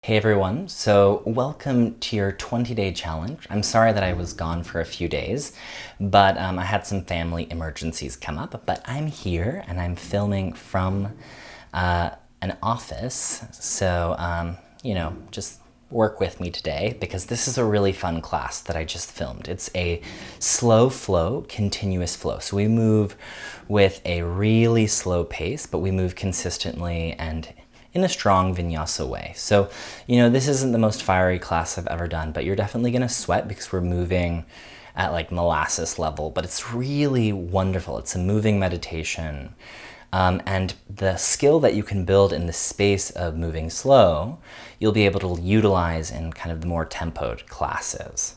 Hey everyone, so welcome to your 20-day challenge. I'm sorry that I was gone for a few days, but I had some family emergencies come up, but I'm here and I'm filming from an office, so just work with me today because this is a really fun class that I just filmed. It's a slow flow, continuous flow. So we move with a really slow pace, but we move consistently and in a strong vinyasa way. So, this isn't the most fiery class I've ever done, but you're definitely gonna sweat because we're moving at like molasses level, but it's really wonderful. It's a moving meditation. And the skill that you can build in the space of moving slow, you'll be able to utilize in kind of the more tempoed classes.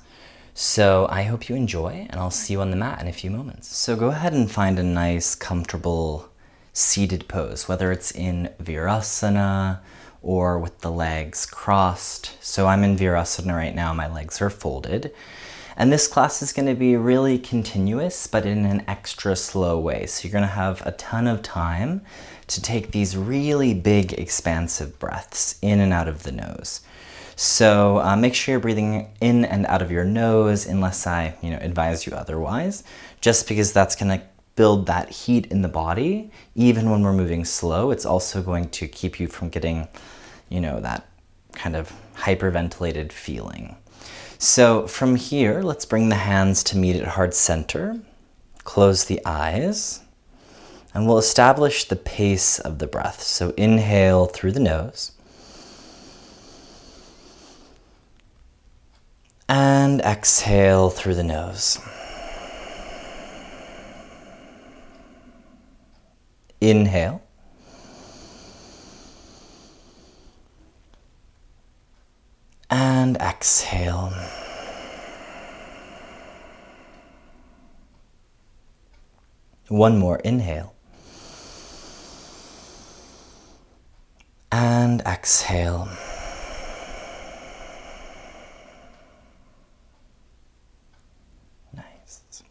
So I hope you enjoy, and I'll see you on the mat in a few moments. So go ahead and find a nice, comfortable seated pose, whether it's in Virasana or with the legs crossed. So I'm in Virasana right now, my legs are folded. And this class is going to be really continuous, but in an extra slow way. So you're going to have a ton of time to take these really big, expansive breaths in and out of the nose. So make sure you're breathing in and out of your nose unless I advise you otherwise, just because that's going to build that heat in the body. Even when we're moving slow, it's also going to keep you from getting, that kind of hyperventilated feeling. So from here, let's bring the hands to meet at heart center. Close the eyes, and we'll establish the pace of the breath. So inhale through the nose, and exhale through the nose. Inhale. And exhale. One more, inhale. And exhale. Nice.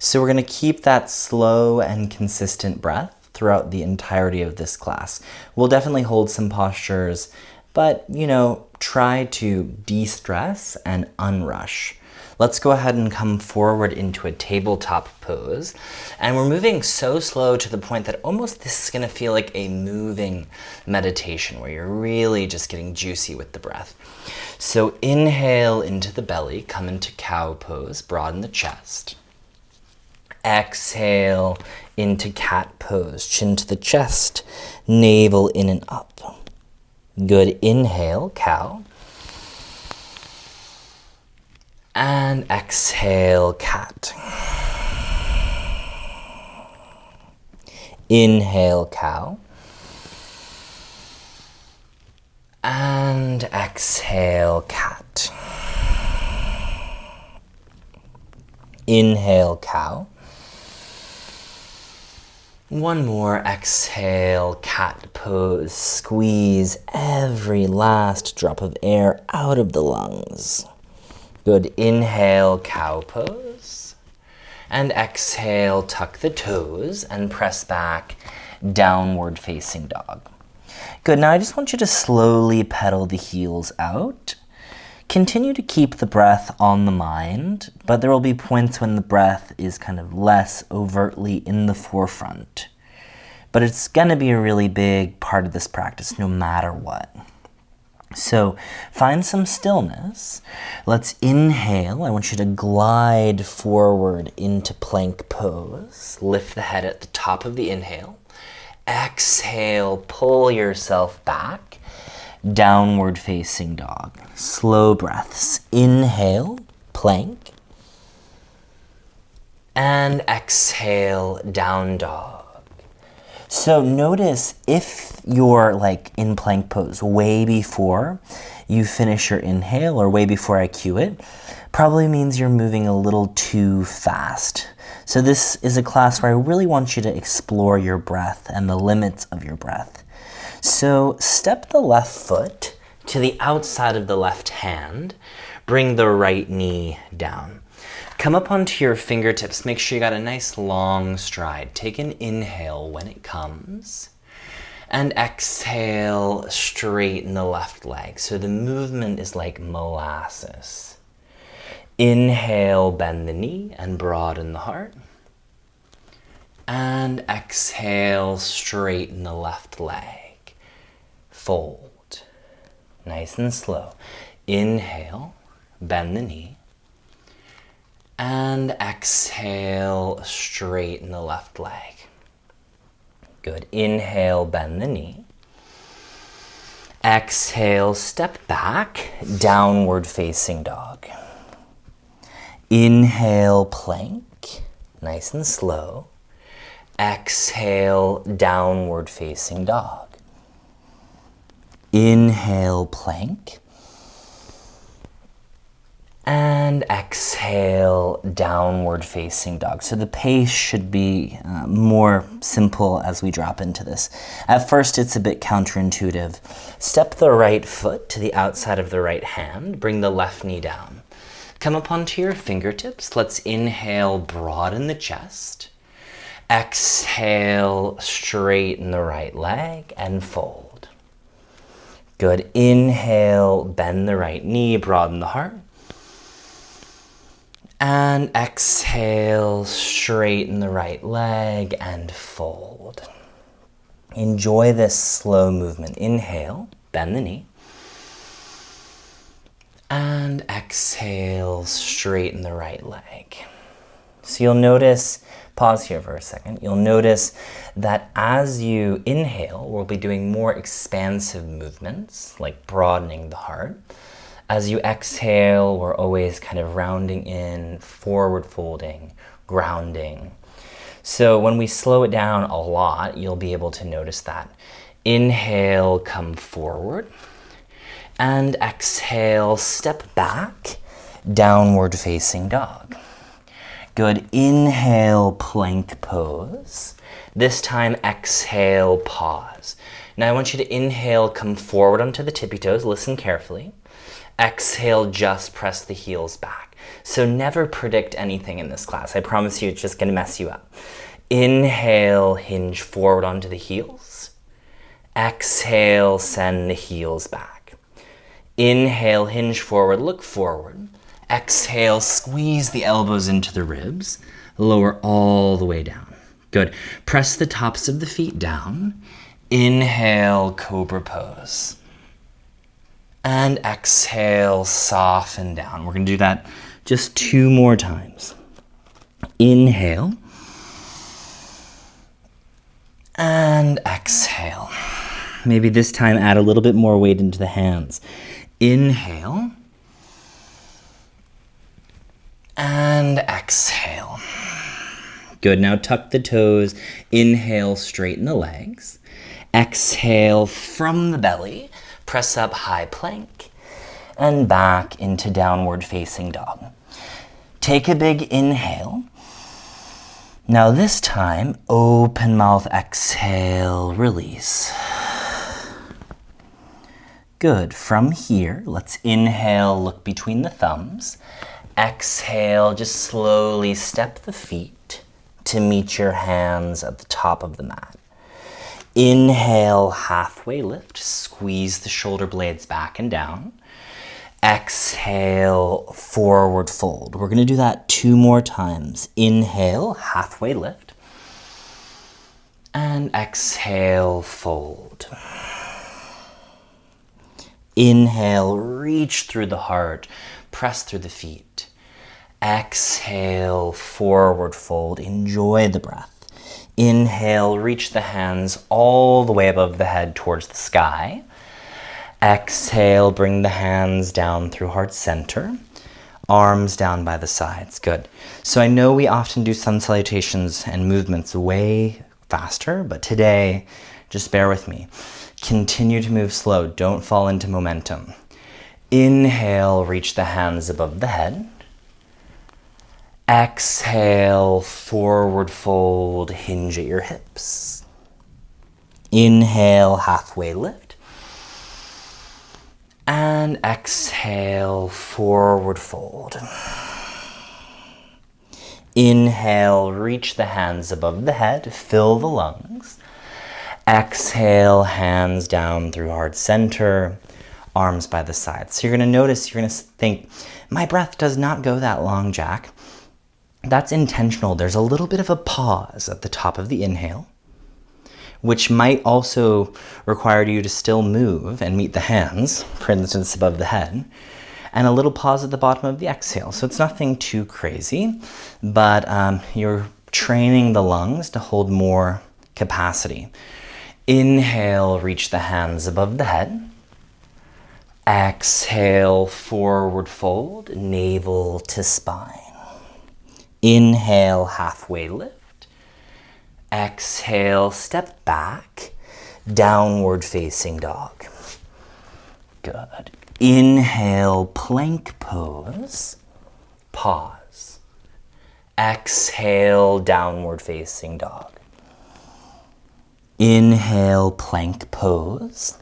So we're going to keep that slow and consistent breath throughout the entirety of this class. We'll definitely hold some postures, but try to de-stress and unrush. Let's go ahead and come forward into a tabletop pose. And we're moving so slow to the point that almost this is going to feel like a moving meditation where you're really just getting juicy with the breath. So inhale into the belly, come into cow pose, broaden the chest. Exhale into cat pose, chin to the chest, navel in and up. Good. Inhale, cow. And exhale, cat. Inhale, cow. And exhale, cat. Inhale, cow. One more, exhale, cat pose. Squeeze every last drop of air out of the lungs. Good. Inhale, cow pose. And exhale, tuck the toes and press back, downward facing dog. Good. Now I just want you to slowly pedal the heels out. Continue to keep the breath on the mind, but there will be points when the breath is kind of less overtly in the forefront. But it's going to be a really big part of this practice no matter what. So find some stillness. Let's inhale. I want you to glide forward into plank pose. Lift the head at the top of the inhale. Exhale, pull yourself back. Downward facing dog. Slow breaths. Inhale, plank. And exhale, down dog. So notice if you're like in plank pose way before you finish your inhale or way before I cue it, probably means you're moving a little too fast. So this is a class where I really want you to explore your breath and the limits of your breath. So step the left foot to the outside of the left hand. Bring the right knee down. Come up onto your fingertips. Make sure you got a nice long stride. Take an inhale when it comes. And exhale, straighten the left leg. So the movement is like molasses. Inhale, bend the knee and broaden the heart. And exhale, straighten the left leg. Fold. Nice and slow. Inhale, bend the knee. And exhale, straighten the left leg. Good. Inhale, bend the knee. Exhale, step back, downward facing dog. Inhale, plank, nice and slow. Exhale, downward facing dog. Inhale, plank. And exhale, downward facing dog. So the pace should be more simple as we drop into this. At first, it's a bit counterintuitive. Step the right foot to the outside of the right hand. Bring the left knee down. Come up onto your fingertips. Let's inhale, broaden the chest. Exhale, straighten the right leg and fold. Good. Inhale, bend the right knee, broaden the heart. And exhale, straighten the right leg and fold. Enjoy this slow movement. Inhale, bend the knee. And exhale, straighten the right leg. So you'll notice, pause here for a second, you'll notice that as you inhale, we'll be doing more expansive movements, like broadening the heart. As you exhale, we're always kind of rounding in, forward folding, grounding. So when we slow it down a lot, you'll be able to notice that. Inhale, come forward. And exhale, step back, downward facing dog. Good. Inhale, plank pose. This time, exhale, pause. Now I want you to inhale, come forward onto the tippy toes. Listen carefully. Exhale, just press the heels back. So never predict anything in this class. I promise you it's just going to mess you up. Inhale, hinge forward onto the heels. Exhale, send the heels back. Inhale, hinge forward, look forward. Exhale, squeeze the elbows into the ribs. Lower all the way down. Good. Press the tops of the feet down. Inhale, cobra pose. And exhale, soften down. We're going to do that just 2 more times. Inhale. And exhale. Maybe this time add a little bit more weight into the hands. Inhale. And exhale. Good. Now tuck the toes. Inhale, straighten the legs. Exhale from the belly. Press up, high plank, and back into downward facing dog. Take a big inhale. Now this time, open mouth, exhale, release. Good. From here, let's inhale, look between the thumbs. Exhale, just slowly step the feet to meet your hands at the top of the mat. Inhale, halfway lift, squeeze the shoulder blades back and down. Exhale, forward fold. We're going to do that 2 more times. Inhale, halfway lift. And exhale, fold. Inhale, reach through the heart, press through the feet. Exhale, forward fold. Enjoy the breath. Inhale, reach the hands all the way above the head towards the sky. Exhale, bring the hands down through heart center. Arms down by the sides. Good. So I know we often do sun salutations and movements way faster, but today, just bear with me. Continue to move slow. Don't fall into momentum. Inhale, reach the hands above the head. Exhale, forward fold, hinge at your hips. Inhale, halfway lift. And exhale, forward fold. Inhale, reach the hands above the head, fill the lungs. Exhale, hands down through heart center, arms by the sides. So you're going to notice, you're going to think, my breath does not go that long, Jack. That's intentional. There's a little bit of a pause at the top of the inhale, which might also require you to still move and meet the hands, for instance, above the head, and a little pause at the bottom of the exhale. So it's nothing too crazy, but you're training the lungs to hold more capacity. Inhale, reach the hands above the head. Exhale, forward fold, navel to spine. Inhale, halfway lift. Exhale, step back, downward facing dog. Good. Inhale, plank pose. Pause. Exhale, downward facing dog. Inhale, plank pose.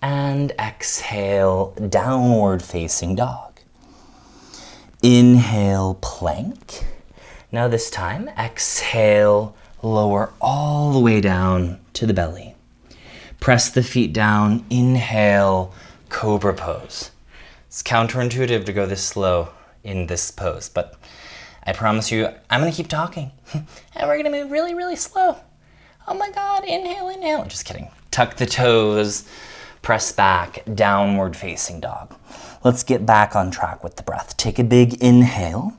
And exhale, downward facing dog. Inhale, plank. Now this time, exhale, lower all the way down to the belly. Press the feet down, inhale, cobra pose. It's counterintuitive to go this slow in this pose, but I promise you, I'm gonna keep talking. And we're gonna move really, really slow. Oh my God, inhale, inhale. Just kidding. Tuck the toes, press back, downward facing dog. Let's get back on track with the breath. Take a big inhale.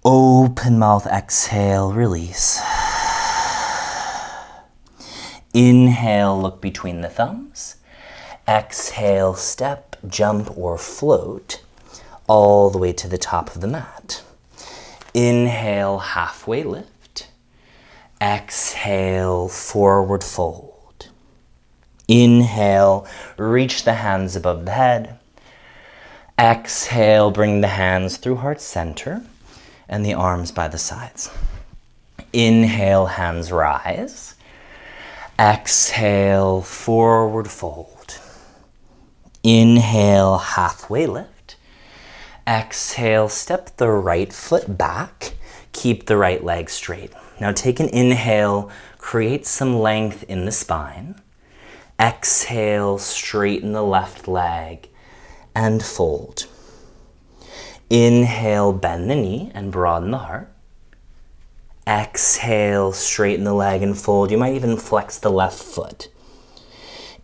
Open mouth, exhale, release. Inhale, look between the thumbs. Exhale, step, jump, or float all the way to the top of the mat. Inhale, halfway lift. Exhale, forward fold. Inhale, reach the hands above the head. Exhale, bring the hands through heart center and the arms by the sides. Inhale, hands rise. Exhale, forward fold. Inhale, halfway lift. Exhale, step the right foot back. Keep the right leg straight. Now take an inhale, create some length in the spine. Exhale, straighten the left leg and fold. Inhale, bend the knee and broaden the heart. Exhale, straighten the leg and fold. You might even flex the left foot.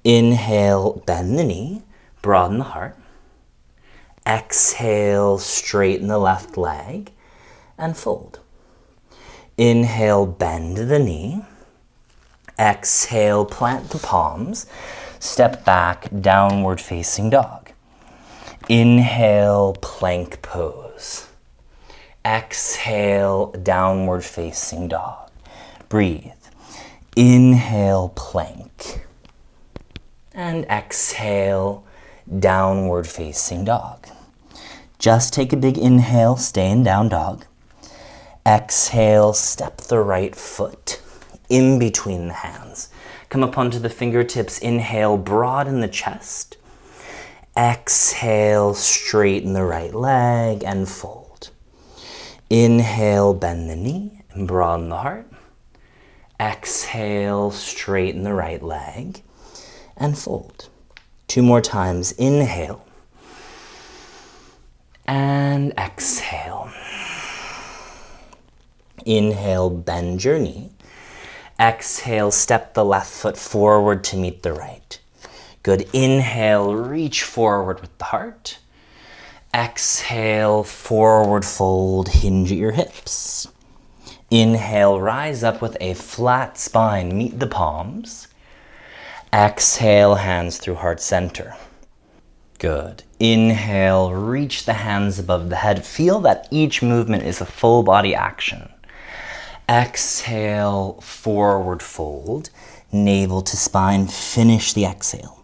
Inhale, bend the knee, broaden the heart. Exhale, straighten the left leg and fold. Inhale, bend the knee. Exhale, plant the palms. Step back, downward facing dog. Inhale, plank pose. Exhale, downward facing dog. Breathe. Inhale, plank. And exhale, downward facing dog. Just take a big inhale, stay in down dog. Exhale, step the right foot in between the hands. Come up onto the fingertips. Inhale, broaden the chest. Exhale, straighten the right leg and fold. Inhale, bend the knee and broaden the heart. Exhale, straighten the right leg and fold. 2 more times. Inhale and exhale. Inhale, bend your knee. Exhale, step the left foot forward to meet the right. Good. Inhale, reach forward with the heart. Exhale, forward fold, hinge at your hips. Inhale, rise up with a flat spine, meet the palms. Exhale, hands through heart center. Good. Inhale, reach the hands above the head. Feel that each movement is a full body action. Exhale, forward fold, navel to spine, finish the exhale.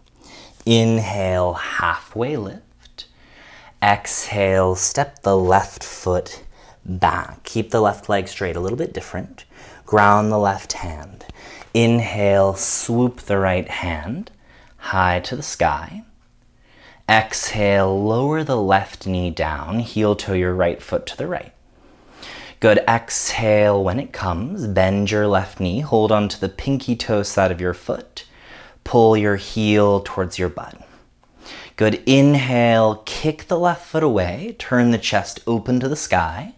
Inhale, halfway lift. Exhale, step the left foot back. Keep the left leg straight, a little bit different. Ground the left hand. Inhale, swoop the right hand high to the sky. Exhale, lower the left knee down, heel toe your right foot to the right. Good. Exhale when it comes. Bend your left knee. Hold on to the pinky toe side of your foot. Pull your heel towards your butt. Good. Inhale, kick the left foot away. Turn the chest open to the sky.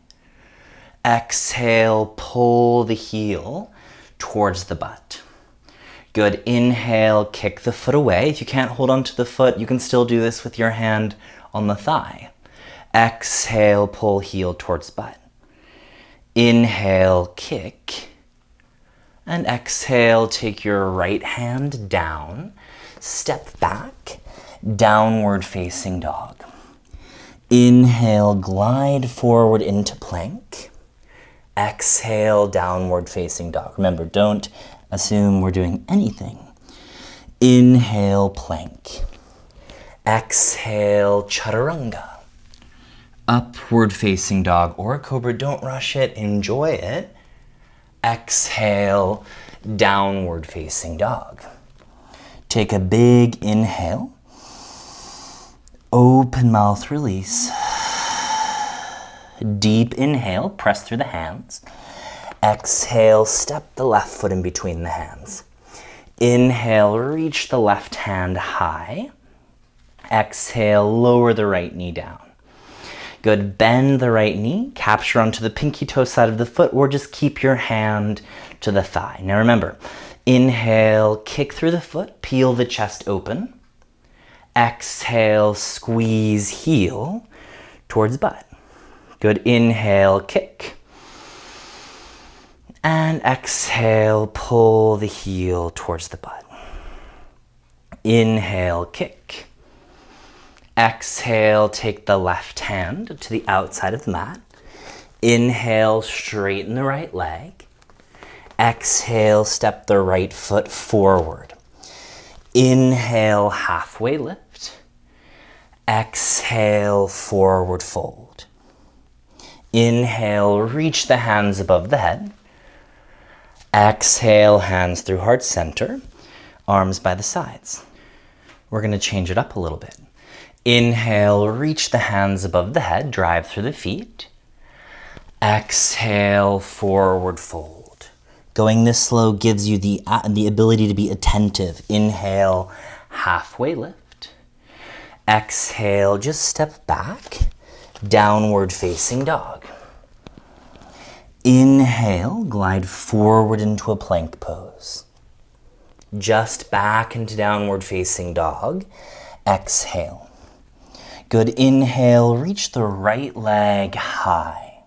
Exhale, pull the heel towards the butt. Good. Inhale, kick the foot away. If you can't hold on to the foot, you can still do this with your hand on the thigh. Exhale, pull heel towards butt. Inhale, kick. And exhale, take your right hand down. Step back, downward facing dog. Inhale, glide forward into plank. Exhale, downward facing dog. Remember, don't assume we're doing anything. Inhale, plank. Exhale, chaturanga. Upward facing dog or cobra. Don't rush it, enjoy it. Exhale, downward facing dog. Take a big inhale. Open mouth, release. Deep inhale, press through the hands. Exhale, step the left foot in between the hands. Inhale, reach the left hand high. Exhale, lower the right knee down. Good. Bend the right knee, capture onto the pinky toe side of the foot, or just keep your hand to the thigh. Now remember, inhale, kick through the foot, peel the chest open. Exhale, squeeze heel towards butt. Good. Inhale, kick. And exhale, pull the heel towards the butt. Inhale, kick. Exhale, take the left hand to the outside of the mat. Inhale, straighten the right leg. Exhale, step the right foot forward. Inhale, halfway lift. Exhale, forward fold. Inhale, reach the hands above the head. Exhale, hands through heart center, arms by the sides. We're going to change it up a little bit. Inhale, reach the hands above the head, drive through the feet. Exhale, forward fold. Going this slow gives you the ability to be attentive. Inhale, halfway lift. Exhale, just step back, downward facing dog. Inhale, glide forward into a plank pose. Just back into downward facing dog. Exhale. Good. Inhale, reach the right leg high.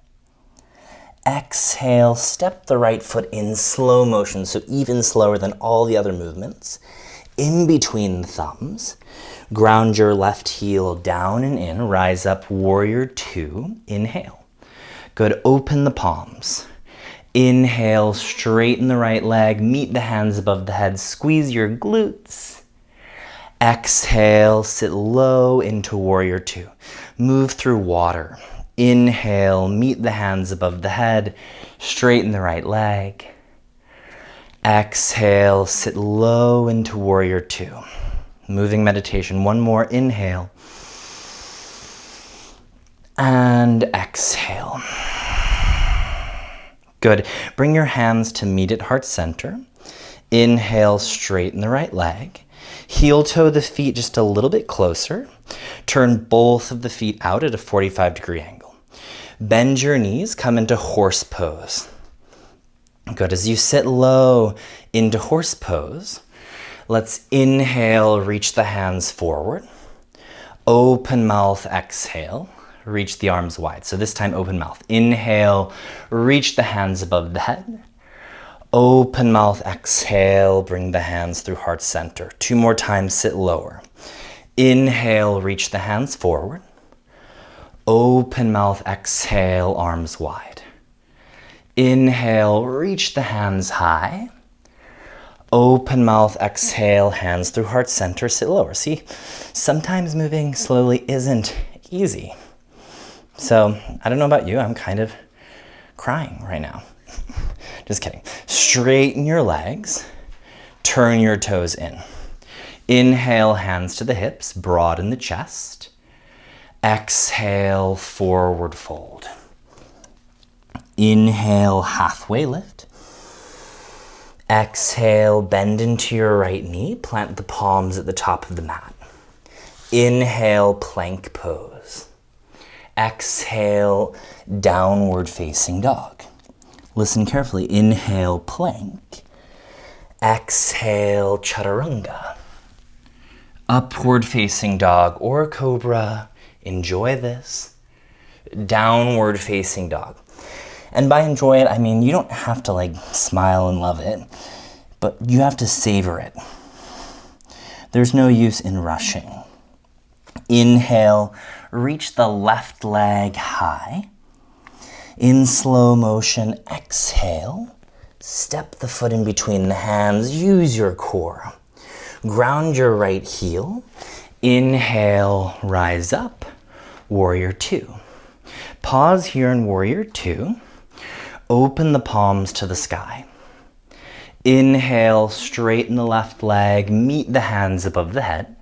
Exhale, step the right foot in slow motion, so even slower than all the other movements. In between the thumbs, ground your left heel down and in, rise up, warrior two, inhale. Good. Open the palms. Inhale, straighten the right leg, meet the hands above the head, squeeze your glutes. Exhale, sit low into warrior two. Move through water. Inhale, meet the hands above the head, straighten the right leg. Exhale, sit low into warrior two. Moving meditation. One more. Inhale. And exhale. Good. Bring your hands to meet at heart center. Inhale, straighten the right leg. Heel toe the feet just a little bit closer. Turn both of the feet out at a 45-degree angle. Bend your knees, come into horse pose. Good. As you sit low into horse pose, let's inhale, reach the hands forward. Open mouth, exhale. Reach the arms wide. So this time open mouth. Inhale, reach the hands above the head. Open mouth, exhale, bring the hands through heart center. Two more times, sit lower. Inhale, reach the hands forward. Open mouth, exhale, arms wide. Inhale, reach the hands high. Open mouth, exhale, hands through heart center, sit lower. See, sometimes moving slowly isn't easy. So, I don't know about you, I'm kind of crying right now. Just kidding. Straighten your legs, turn your toes in. Inhale, hands to the hips, broaden the chest. Exhale, forward fold. Inhale, halfway lift. Exhale, bend into your right knee. Plant the palms at the top of the mat. Inhale, plank pose. Exhale, downward facing dog. Listen carefully. Inhale, plank. Exhale, chaturanga. Upward facing dog or cobra. Enjoy this. Downward facing dog. And by enjoy it, I mean you don't have to like smile and love it, but you have to savor it. There's no use in rushing. Inhale, reach the left leg high. In slow motion, exhale. Step the foot in between the hands. Use your core. Ground your right heel. Inhale, rise up. Warrior two. Pause here in Warrior two. Open the palms to the sky. Inhale, straighten the left leg. Meet the hands above the head.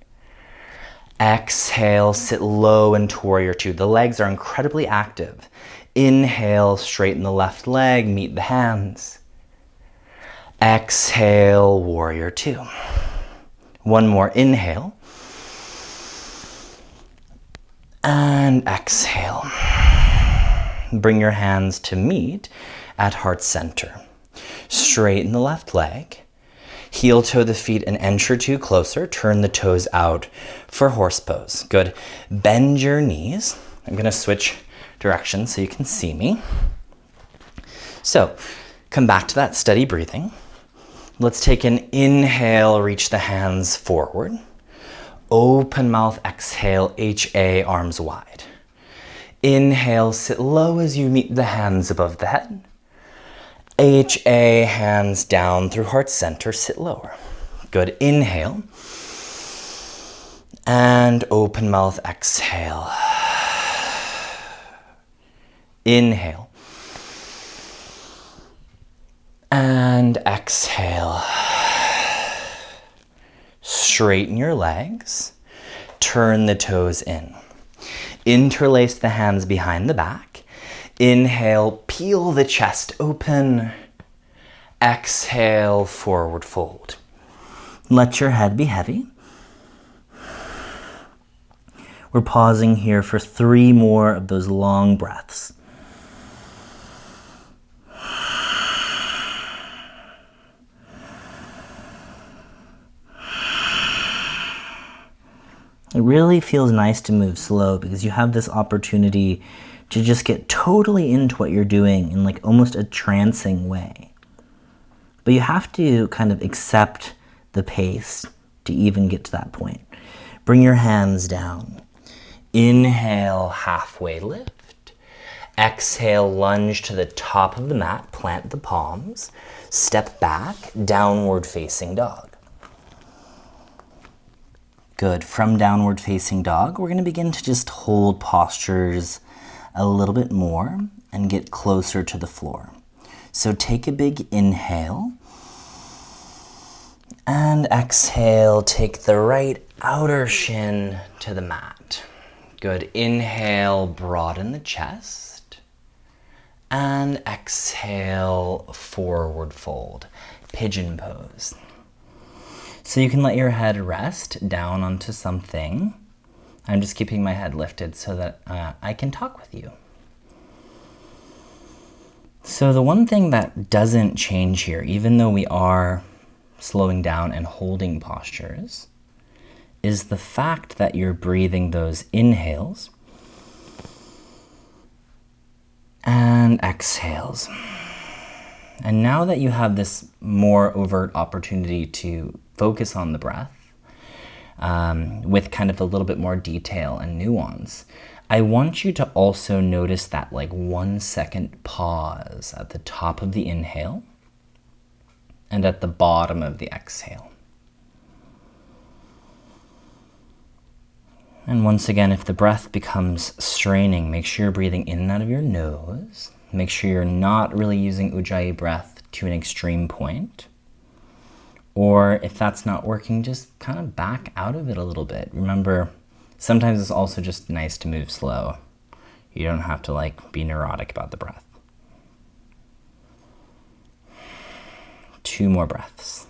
Exhale, sit low into Warrior two. The legs are incredibly active. Inhale, straighten the left leg, meet the hands. Exhale, Warrior two. One more, inhale. And exhale. Bring your hands to meet at heart center. Straighten the left leg. Heel toe the feet an inch or two closer. Turn the toes out for horse pose. Good. Bend your knees. I'm going to switch directions so you can see me. So, come back to that steady breathing. Let's take an inhale, reach the hands forward. Open mouth, exhale, HA, arms wide. Inhale, sit low as you meet the hands above the head. HA, hands down through heart center, sit lower. Good, inhale. And open mouth, exhale. Inhale. And exhale. Straighten your legs. Turn the toes in. Interlace the hands behind the back. Inhale, peel the chest open. Exhale, forward fold. Let your head be heavy. We're pausing here for 3 more of those long breaths. It really feels nice to move slow because you have this opportunity to just get totally into what you're doing in like almost a trancing way. But you have to kind of accept the pace to even get to that point. Bring your hands down. Inhale, halfway lift. Exhale, lunge to the top of the mat, plant the palms. Step back, downward facing dog. Good. From downward facing dog, we're going to begin to just hold postures a little bit more and get closer to the floor. So take a big inhale and exhale. Take the right outer shin to the mat. Good. Inhale, broaden the chest. And exhale, forward fold. Pigeon pose. So you can let your head rest down onto something. I'm just keeping my head lifted so that I can talk with you. So the one thing that doesn't change here, even though we are slowing down and holding postures, is the fact that you're breathing those inhales and exhales. And now that you have this more overt opportunity to focus on the breath with kind of a little bit more detail and nuance, I want you to also notice that like 1 second pause at the top of the inhale and at the bottom of the exhale. And once again, if the breath becomes straining, make sure you're breathing in and out of your nose. Make sure you're not really using Ujjayi breath to an extreme point. Or if that's not working, just kind of back out of it a little bit. Remember, sometimes it's also just nice to move slow. You don't have to like be neurotic about the breath. 2 more breaths.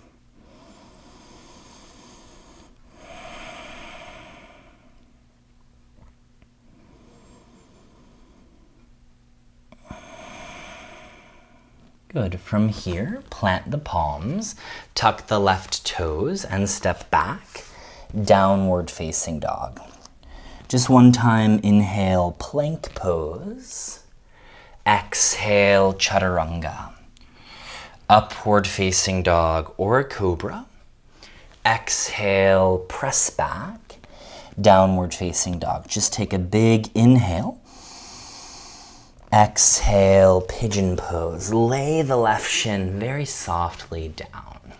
Good. From here, plant the palms, tuck the left toes, and step back, downward facing dog. Just one time, inhale, plank pose. Exhale, chaturanga. Upward facing dog or cobra. Exhale, press back, downward facing dog. Just take a big inhale. Exhale, pigeon pose. Lay the left shin very softly down.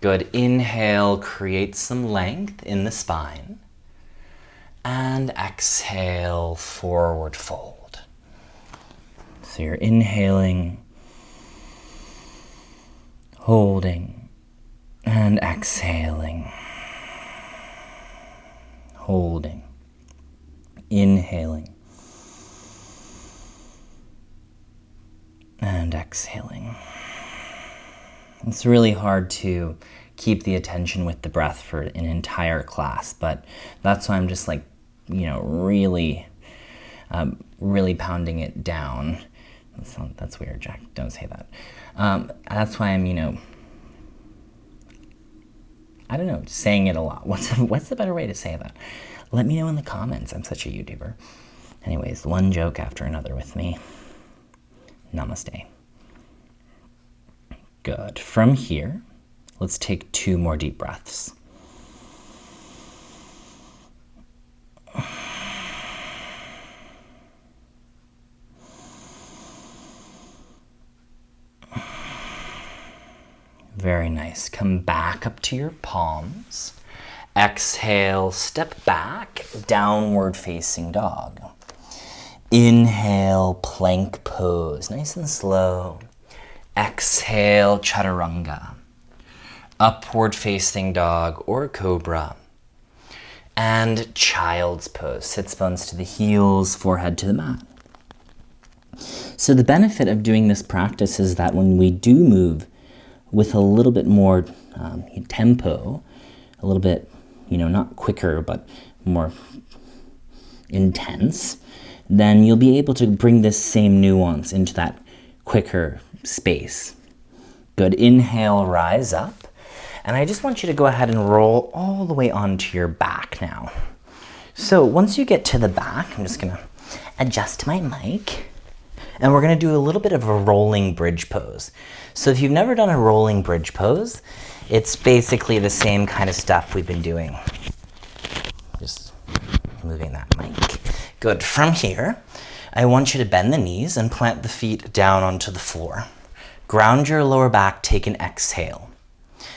Good. Inhale, create some length in the spine. And exhale, forward fold. So you're inhaling, holding, and exhaling. Holding, inhaling, and exhaling. It's really hard to keep the attention with the breath for an entire class, but that's why I'm just like, really pounding it down. That's weird, Jack. Don't say that. That's why I'm, saying it a lot. What's the better way to say that? Let me know in the comments. I'm such a YouTuber. Anyways, one joke after another with me. Namaste. Good. From here, let's take 2 more deep breaths. Very nice. Come back up to your palms. Exhale, step back, downward facing dog. Inhale, plank pose, nice and slow. Exhale, chaturanga. Upward facing dog or cobra. And child's pose, sits bones to the heels, forehead to the mat. So the benefit of doing this practice is that when we do move with a little bit more tempo, a little bit, not quicker, but more intense, then you'll be able to bring this same nuance into that quicker space. Good. Inhale, rise up. And I just want you to go ahead and roll all the way onto your back now. So once you get to the back, I'm just going to adjust my mic. And we're going to do a little bit of a rolling bridge pose. So if you've never done a rolling bridge pose, it's basically the same kind of stuff we've been doing. Just moving that mic. Good. From here, I want you to bend the knees and plant the feet down onto the floor. Ground your lower back, take an exhale.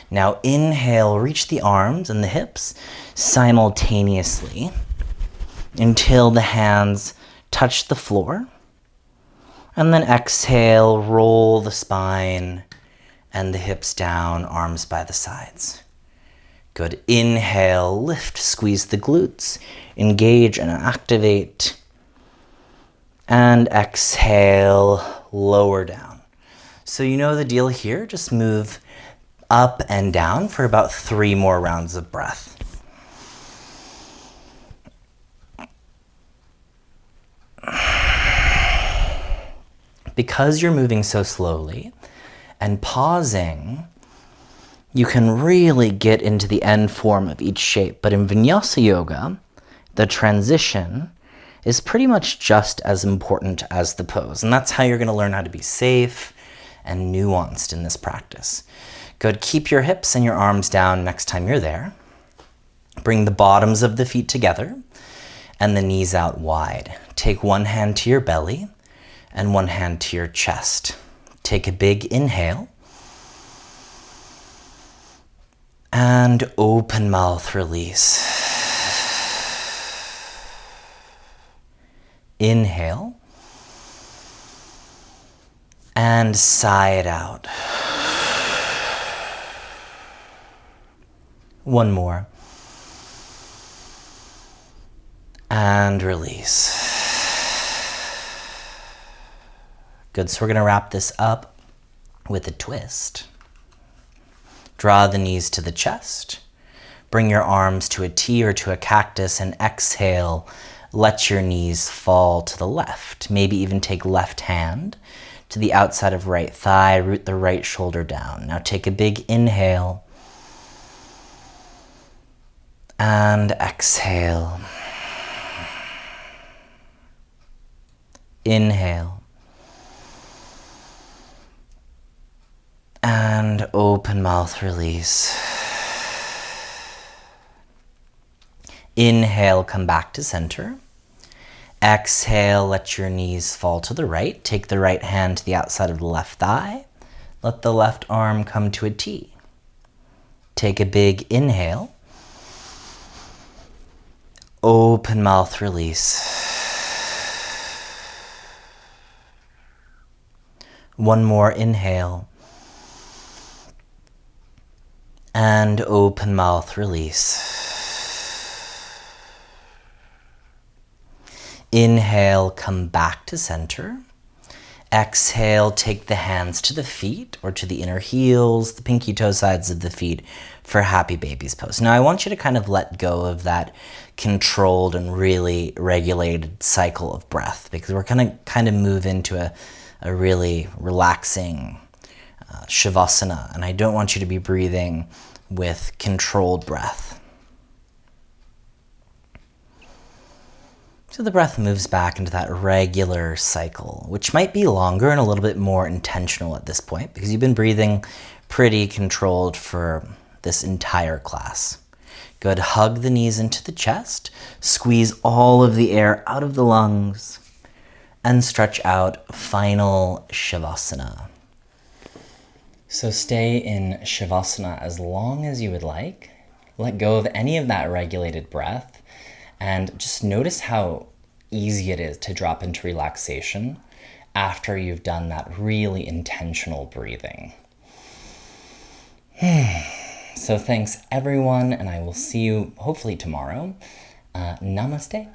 Now inhale, reach the arms and the hips simultaneously until the hands touch the floor. And then exhale, roll the spine and the hips down, arms by the sides. Good. Inhale, lift, squeeze the glutes, engage and activate. And exhale, lower down. So you know the deal here, just move up and down for about 3 more rounds of breath. Because you're moving so slowly and pausing, you can really get into the end form of each shape. But in Vinyasa Yoga, the transition is pretty much just as important as the pose. And that's how you're going to learn how to be safe and nuanced in this practice. Good. Keep your hips and your arms down next time you're there. Bring the bottoms of the feet together and the knees out wide. Take one hand to your belly and one hand to your chest. Take a big inhale. And open mouth release. Inhale. And sigh it out. One more. And release. Good, so we're gonna wrap this up with a twist. Draw the knees to the chest. Bring your arms to a T or to a cactus and exhale. Let your knees fall to the left. Maybe even take left hand to the outside of right thigh. Root the right shoulder down. Now take a big inhale. And exhale. Inhale. And open mouth release. Inhale, come back to center. Exhale, let your knees fall to the right. Take the right hand to the outside of the left thigh. Let the left arm come to a T. Take a big inhale. Open mouth release. One more inhale. And open mouth release. Inhale, come back to center. Exhale, take the hands to the feet or to the inner heels, the pinky toe sides of the feet for happy baby's pose. Now I want you to kind of let go of that controlled and really regulated cycle of breath, because we're going to kind of move into a really relaxing shavasana, and I don't want you to be breathing with controlled breath. So the breath moves back into that regular cycle, which might be longer and a little bit more intentional at this point, because you've been breathing pretty controlled for this entire class. Good. Hug the knees into the chest, squeeze all of the air out of the lungs, and stretch out. Final Shavasana. So stay in Shavasana as long as you would like. Let go of any of that regulated breath. And just notice how easy it is to drop into relaxation after you've done that really intentional breathing. So thanks everyone, and I will see you hopefully tomorrow. Namaste.